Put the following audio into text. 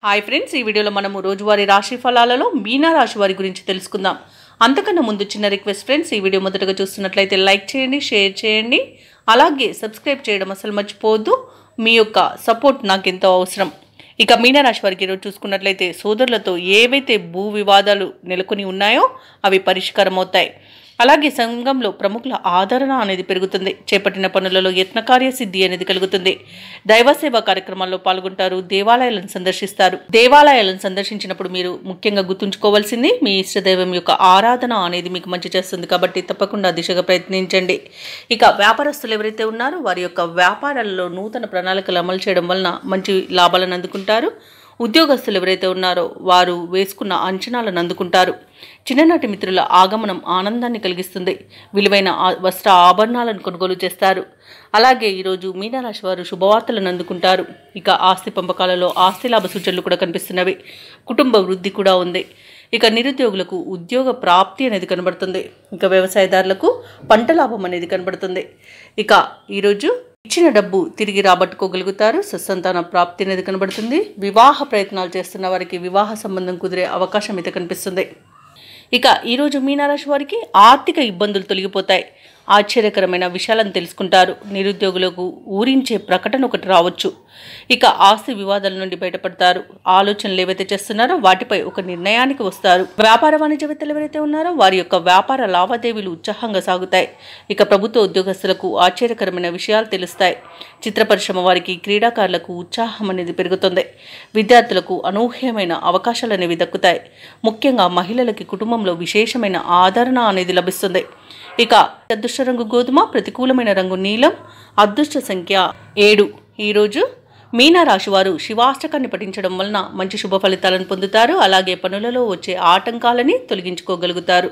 Hi friends, ఈ వీడియోలో మనము రోజువారీ రాశి ఫలాలలో మీనా రాశి వారి గురించి తెలుసుకుందాం. అంతకన్నా ముందు చిన్న రిక్వెస్ట్ ఫ్రెండ్స్, ఈ వీడియో మొదటగా చూస్తున్నట్లయితే లైక్ చేయండి, షేర్ చేయండి, అలాగే సబ్స్క్రైబ్ చేయడం అసలు మర్చిపోవద్దు. మీ యొక్క సపోర్ట్ నాకు ఎంతో అవసరం. ఇక మీనా రాశి వారికి ఈరోజు చూసుకున్నట్లయితే సోదరులతో ఏవైతే భూ వివాదాలు నెలకొని ఉన్నాయో అవి పరిష్కారం అవుతాయి. అలాగే సంఘంలో ప్రముఖుల ఆదరణ అనేది పెరుగుతుంది. చేపట్టిన పనులలో యత్నకార్య సిద్ధి అనేది కలుగుతుంది. దైవ సేవా కార్యక్రమాల్లో పాల్గొంటారు. దేవాలయాలను సందర్శిస్తారు. దేవాలయాలను సందర్శించినప్పుడు మీరు ముఖ్యంగా గుర్తుంచుకోవాల్సింది మీ ఇష్టదైవం యొక్క ఆరాధన అనేది మీకు మంచి చేస్తుంది. కాబట్టి తప్పకుండా దిశగా ప్రయత్నించండి. ఇక వ్యాపారస్తులు ఎవరైతే ఉన్నారో వారి యొక్క వ్యాపారాలలో నూతన ప్రణాళికలు అమలు చేయడం వలన మంచి లాభాలను అందుకుంటారు. ఉద్యోగస్తులు ఎవరైతే ఉన్నారో వారు వేసుకున్న అంచనాలను అందుకుంటారు. చిన్ననాటి మిత్రుల ఆగమనం ఆనందాన్ని కలిగిస్తుంది. విలువైన వస్త్ర ఆభరణాలను కొనుగోలు చేస్తారు. అలాగే ఈరోజు మీనరాశి వారు శుభవార్తలను అందుకుంటారు. ఇక ఆస్తి పంపకాలలో ఆస్తి లాభ సూచనలు కూడా కనిపిస్తున్నవి. కుటుంబ వృద్ధి కూడా ఉంది. ఇక నిరుద్యోగులకు ఉద్యోగ ప్రాప్తి అనేది కనబడుతుంది. ఇక వ్యవసాయదారులకు పంట లాభం అనేది కనబడుతుంది. ఇక ఈరోజు ఇచ్చిన డబ్బు తిరిగి రాబట్టుకోగలుగుతారు. సత్సంతాన ప్రాప్తి అనేది కనబడుతుంది. వివాహ ప్రయత్నాలు చేస్తున్న వారికి వివాహ సంబంధం కుదిరే అవకాశం అయితే కనిపిస్తుంది. ఇక ఈరోజు మీనరాశి వారికి ఆర్థిక ఇబ్బందులు తొలగిపోతాయి. ఆశ్చర్యకరమైన విషయాలను తెలుసుకుంటారు. నిరుద్యోగులకు ఊరించే ప్రకటన ఒకటి రావచ్చు. ఇక ఆస్తి వివాదాల నుండి బయటపడతారు. ఆలోచనలు ఏవైతే చేస్తున్నారో వాటిపై ఒక నిర్ణయానికి వస్తారు. వ్యాపార వాణిజ్యవేత్తలు ఎవరైతే ఉన్నారో వారి యొక్క వ్యాపార లావాదేవీలు ఉత్సాహంగా సాగుతాయి. ఇక ప్రభుత్వ ఉద్యోగస్తులకు ఆశ్చర్యకరమైన విషయాలు తెలుస్తాయి. చిత్ర పరిశ్రమ వారికి, క్రీడాకారులకు ఉత్సాహం అనేది పెరుగుతుంది. విద్యార్థులకు అనూహ్యమైన అవకాశాలు అనేవి దక్కుతాయి. ముఖ్యంగా మహిళలకి కుటుంబంలో విశేషమైన ఆదరణ అనేది లభిస్తుంది. ఇక అదృష్ట రంగు గోధుమ, ప్రతికూలమైన రంగు నీలం, అదృష్ట సంఖ్య 7. ఈరోజు మీనా రాశి వారు శివాష్టకాన్ని పఠించడం వలన మంచి శుభ ఫలితాలను పొందుతారు. అలాగే పనులలో వచ్చే ఆటంకాలని తొలగించుకోగలుగుతారు.